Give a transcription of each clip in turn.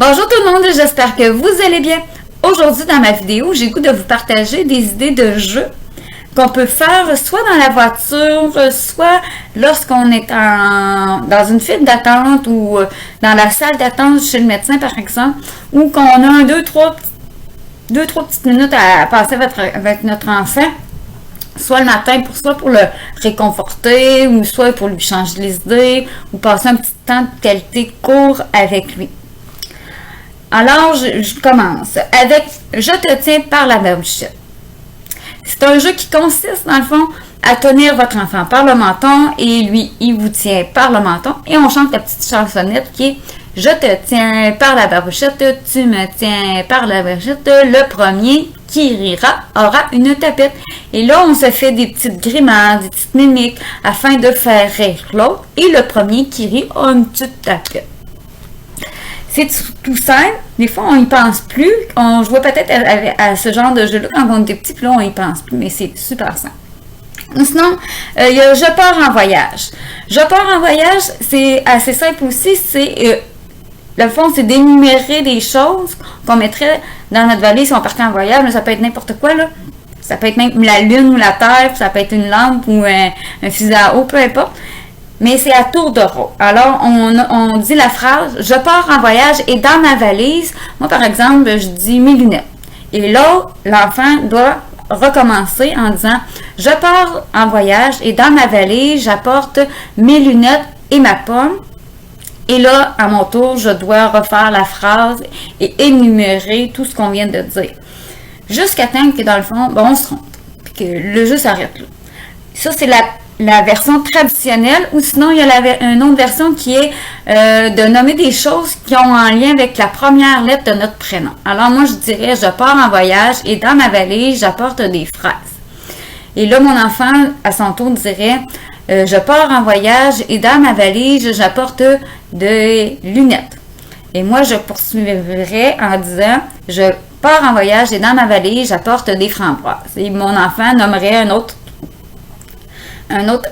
Bonjour tout le monde, j'espère que vous allez bien. Aujourd'hui dans ma vidéo, j'ai le goût de vous partager des idées de jeux qu'on peut faire soit dans la voiture, soit lorsqu'on est dans une file d'attente ou dans la salle d'attente chez le médecin par exemple, ou qu'on a deux, trois petites minutes à passer avec notre enfant, soit le matin, soit pour le réconforter, ou soit pour lui changer les idées, ou passer un petit temps de qualité court avec lui. Alors, je commence avec « Je te tiens par la babouchette ». C'est un jeu qui consiste, dans le fond, à tenir votre enfant par le menton et lui, il vous tient par le menton. Et on chante la petite chansonnette qui est « Je te tiens par la babouchette, tu me tiens par la babouchette, le premier qui rira aura une tapette. » Et là, on se fait des petites grimaces, des petites mimiques afin de faire rire l'autre. Et le premier qui rit a une petite tapette. C'est tout simple. Des fois, on n'y pense plus. On jouait peut-être à ce genre de jeu-là quand on était petit, puis là, on n'y pense plus, mais c'est super simple. Sinon, il y a « Je pars en voyage ». « Je pars en voyage », c'est assez simple aussi. Le fond, c'est d'énumérer des choses qu'on mettrait dans notre valise si on partait en voyage. Mais ça peut être n'importe quoi, là. Ça peut être même la lune ou la terre, ça peut être une lampe ou un fusil à eau, peu importe. Mais c'est à tour de rôle. Alors, on dit la phrase « Je pars en voyage et dans ma valise », moi, par exemple, je dis « mes lunettes ». Et là, l'enfant doit recommencer en disant « Je pars en voyage et dans ma valise, j'apporte mes lunettes et ma pomme ». Et là, à mon tour, je dois refaire la phrase et énumérer tout ce qu'on vient de dire. Jusqu'à temps que, dans le fond, on se trompe. Puis que le jeu s'arrête là. Ça, c'est la version traditionnelle, ou sinon il y a une autre version qui est de nommer des choses qui ont un lien avec la première lettre de notre prénom. Alors moi je dirais je pars en voyage et dans ma valise j'apporte des fraises. Et là mon enfant à son tour dirait je pars en voyage et dans ma valise j'apporte des lunettes. Et moi je poursuivrai en disant je pars en voyage et dans ma valise j'apporte des framboises. Et mon enfant nommerait un autre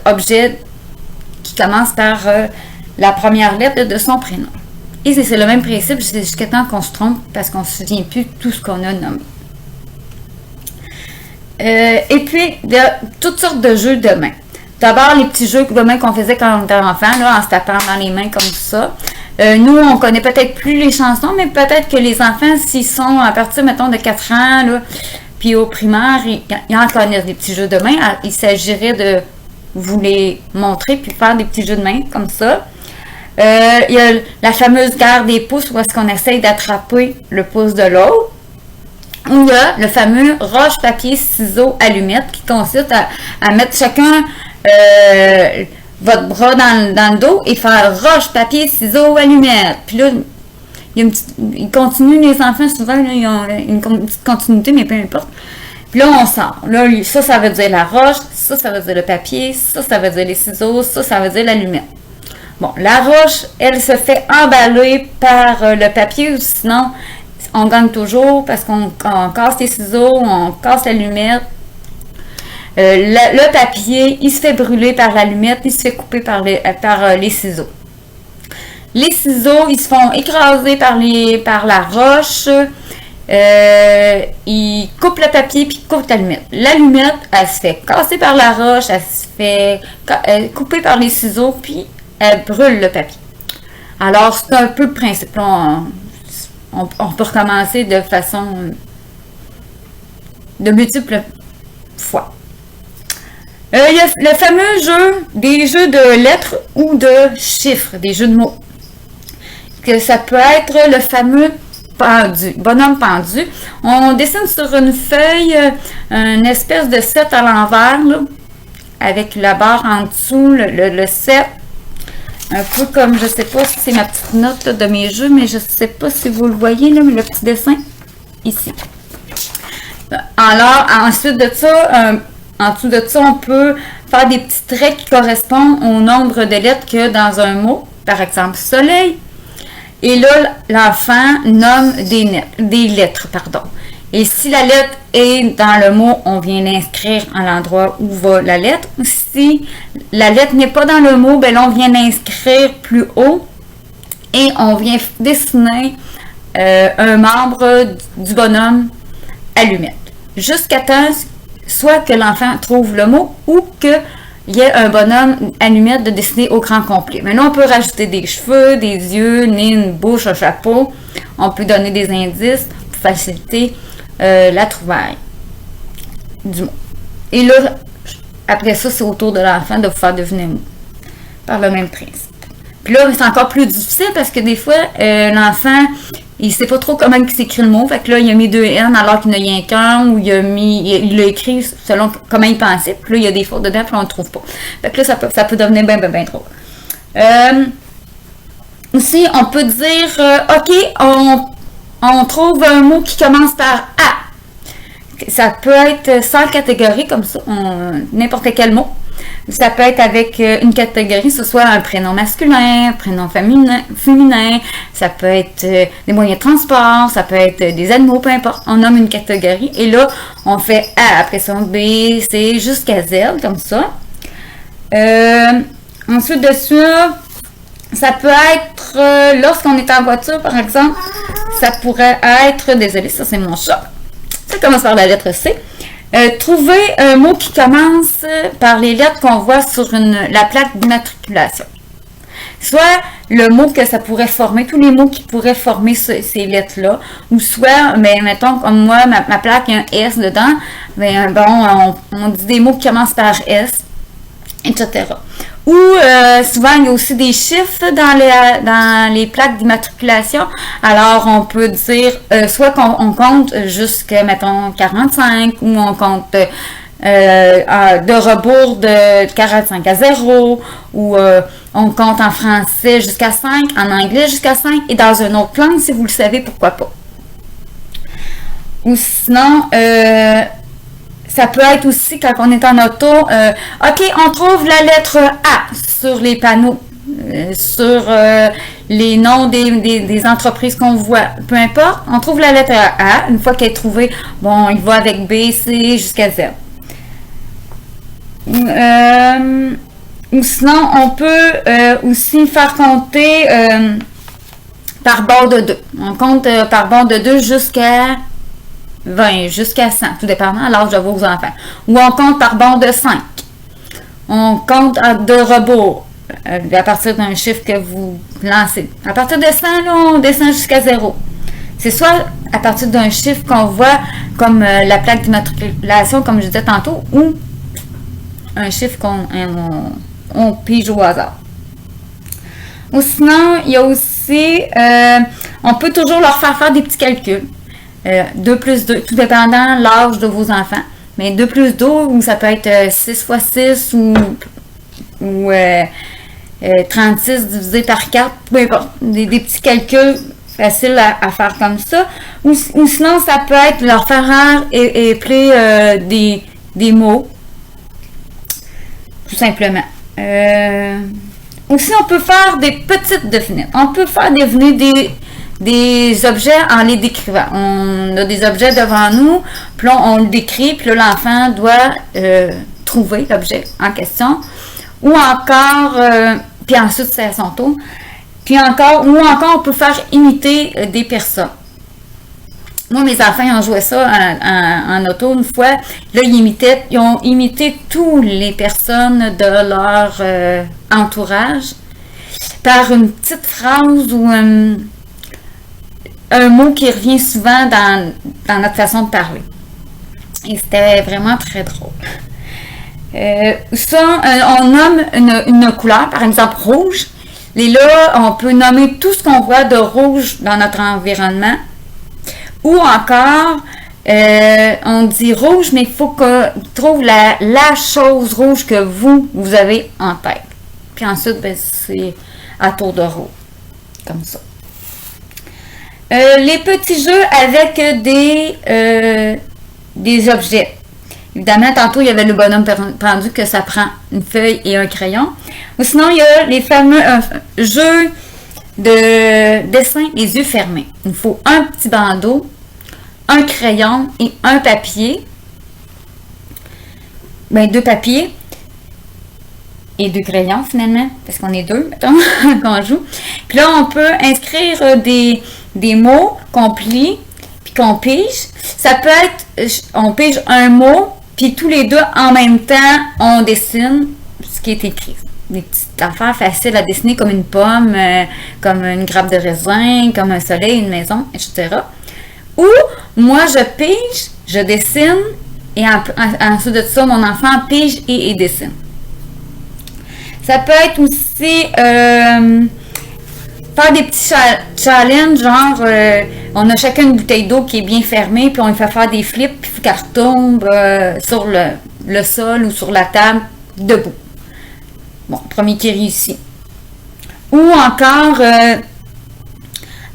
objet qui commence par la première lettre de son prénom. Et c'est le même principe jusqu'à temps qu'on se trompe parce qu'on ne se souvient plus de tout ce qu'on a nommé. Et puis, il y a toutes sortes de jeux de main. D'abord, les petits jeux de main qu'on faisait quand on était enfant, là, en se tapant dans les mains comme ça. Nous, on connaît peut-être plus les chansons, mais peut-être que les enfants, s'ils sont à partir, mettons, de 4 ans, là, puis au primaire, ils en connaissent des petits jeux de main. Il s'agirait de vous les montrer puis faire des petits jeux de main comme ça. Il y a la fameuse guerre des pouces où est-ce qu'on essaye d'attraper le pouce de l'autre. Ou il y a le fameux roche, papier, ciseaux, allumette qui consiste à mettre chacun votre bras dans le dos et faire roche, papier, ciseaux, allumette. Puis là, ils continuent, les enfants, souvent, là, ils ont une petite continuité, mais peu importe. Puis là, on sort. Là, ça veut dire la roche, ça veut dire le papier, ça veut dire les ciseaux, ça veut dire l'allumette. Bon, la roche, elle se fait emballer par le papier, ou sinon, on gagne toujours parce qu'on casse les ciseaux, on casse l'allumette. Le papier, il se fait brûler par l'allumette, il se fait couper par les ciseaux. Les ciseaux, ils se font écraser par la roche. Il coupe le papier puis coupe l'allumette. L'allumette, elle se fait casser par la roche, elle se fait couper par les ciseaux puis elle brûle le papier. Alors, c'est un peu le principe. On peut recommencer de façon de multiples fois. Il y a le fameux jeu, des jeux de lettres ou de chiffres, des jeux de mots. Que ça peut être le fameux pendu, bonhomme pendu. On dessine sur une feuille une espèce de 7 à l'envers, avec la barre en dessous, le 7. Un peu comme, je sais pas si c'est ma petite note là, de mes jeux, mais je sais pas si vous le voyez, là, mais le petit dessin, ici. Alors, ensuite de ça, en dessous de ça, on peut faire des petits traits qui correspondent au nombre de lettres qu'il y a dans un mot. Par exemple, soleil. Et là, l'enfant nomme des lettres, pardon. Et si la lettre est dans le mot, on vient l'inscrire à l'endroit où va la lettre. Si la lettre n'est pas dans le mot, ben là, on vient l'inscrire plus haut et on vient dessiner un membre du bonhomme allumette. Jusqu'à temps, soit que l'enfant trouve le mot ou qu'il y ait un bonhomme allumette de dessiner au grand complet. Mais là, on peut rajouter des cheveux, des yeux, nez, une bouche, un chapeau. On peut donner des indices pour faciliter la trouvaille du mot. Et là, après ça, c'est au tour de l'enfant de vous faire deviner le mot par le même principe. Puis là, c'est encore plus difficile parce que des fois, l'enfant, il sait pas trop comment il s'écrit le mot. Fait que là, il a mis 2 N alors qu'il n'y a rien qu'un, ou il l'a écrit selon comment il pensait. Puis là, il y a des fautes dedans, puis on ne le trouve pas. Fait que là, ça peut devenir bien drôle. Aussi, on peut dire, OK, on trouve un mot qui commence par A. Ça peut être sans catégorie, comme ça, n'importe quel mot. Ça peut être avec une catégorie, ce soit un prénom masculin, un prénom féminin, ça peut être des moyens de transport, ça peut être des animaux, peu importe. On nomme une catégorie et là, on fait A, après ça, B, C, jusqu'à Z, comme ça. Ensuite de ça peut être, lorsqu'on est en voiture, par exemple, ça pourrait être, désolé, ça c'est mon chat, ça commence par la lettre C. Trouver un mot qui commence par les lettres qu'on voit sur la plaque d'immatriculation. Soit le mot que ça pourrait former, tous les mots qui pourraient former ces lettres-là, ou soit, mais mettons comme moi, ma plaque, il y a un S dedans, ben, bon, on dit des mots qui commencent par S, etc. Ou souvent, il y a aussi des chiffres dans les plaques d'immatriculation. Alors, on peut dire soit qu'on compte jusqu'à, mettons, 45, ou on compte de rebours de 45 à 0, ou on compte en français jusqu'à 5, en anglais jusqu'à 5, et dans une autre langue, si vous le savez, pourquoi pas. Ou sinon, ça peut être aussi quand on est en auto, OK, on trouve la lettre A sur les panneaux, sur les noms des entreprises qu'on voit. Peu importe, on trouve la lettre A. Une fois qu'elle est trouvée, bon, il va avec B, C jusqu'à Z. Ou sinon, on peut aussi faire compter par bord de 2. On compte par bord de 2 jusqu'à 20, jusqu'à 100, tout dépendant de l'âge de vos enfants. Ou on compte par bord de 5. On compte de rebours à partir d'un chiffre que vous lancez. À partir de 100, là, on descend jusqu'à 0. C'est soit à partir d'un chiffre qu'on voit comme la plaque d'immatriculation, comme je disais tantôt, ou un chiffre qu'on pige au hasard. Ou sinon, il y a aussi, on peut toujours leur faire des petits calculs. 2 plus 2, tout dépendant de l'âge de vos enfants. Mais 2 plus 2, ou ça peut être 6 fois 6 ou 36 divisé par 4, peu importe. Des petits calculs faciles à faire comme ça. Ou sinon, ça peut être leur faire épeler des mots. Tout simplement. Aussi, on peut faire des petites devinettes. On peut faire deviner des objets en les décrivant. On a des objets devant nous, puis là, on le décrit, puis là, l'enfant doit trouver l'objet en question. Ou encore, puis ensuite, c'est à son tour. Ou encore, on peut faire imiter des personnes. Moi, mes enfants, ils ont joué ça en auto une fois. Là, ils ont imité toutes les personnes de leur entourage par une petite phrase ou un mot qui revient souvent dans notre façon de parler. Et c'était vraiment très drôle. On nomme une couleur, par exemple rouge. Et là, on peut nommer tout ce qu'on voit de rouge dans notre environnement. Ou encore, on dit rouge, mais il faut qu'on trouve la chose rouge que vous avez en tête. Puis ensuite, ben, c'est à tour de rôle. Comme ça. Les petits jeux avec des objets. Évidemment, tantôt, il y avait le bonhomme pendu que ça prend une feuille et un crayon. Ou sinon, il y a les fameux jeux de dessin les yeux fermés. Il faut un petit bandeau, un crayon et un papier. Ben, 2 papiers et 2 crayons finalement, parce qu'on est 2, mettons, qu'on joue. Puis là, on peut inscrire des des mots qu'on plie, puis qu'on pige. Ça peut être, on pige un mot, puis tous les deux en même temps, on dessine ce qui est écrit. Des petites affaires faciles à dessiner comme une pomme, comme une grappe de raisin, comme un soleil, une maison, etc. Ou moi, je pige, je dessine, et ensuite de ça, mon enfant pige et dessine. Ça peut être aussi faire des petits challenges, genre on a chacun une bouteille d'eau qui est bien fermée, puis on lui fait faire des flips, puis qu'elle retombe sur le sol ou sur la table, debout. Bon, premier qui réussit. Ou encore,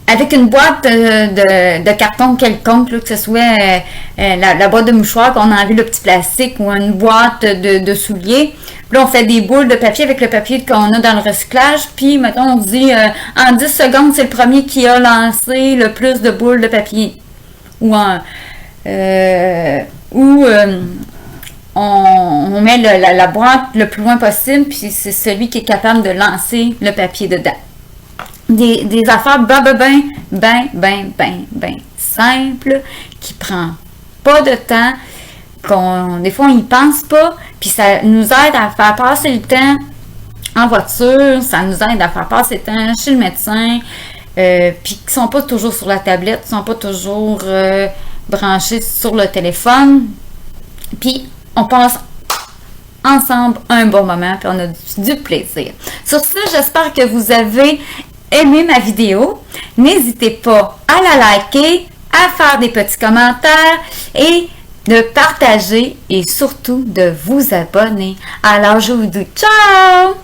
avec une boîte de carton quelconque, là, que ce soit la boîte de mouchoirs qu'on a enlevé le petit plastique ou une boîte de souliers. Puis là, on fait des boules de papier avec le papier qu'on a dans le recyclage. Puis, mettons, on dit en 10 secondes, c'est le premier qui a lancé le plus de boules de papier. Ou on met la boîte le plus loin possible, puis c'est celui qui est capable de lancer le papier dedans. Des affaires ben simples, qui prend pas de temps, des fois on n'y pense pas, puis ça nous aide à faire passer le temps en voiture, ça nous aide à faire passer le temps chez le médecin, puis qui sont pas toujours sur la tablette, sont pas toujours branchés sur le téléphone, puis on passe ensemble un bon moment, puis on a du plaisir. Sur ce, j'espère que vous avez aimé ma vidéo. N'hésitez pas à la liker, à faire des petits commentaires et de partager et surtout de vous abonner. Alors, je vous dis ciao!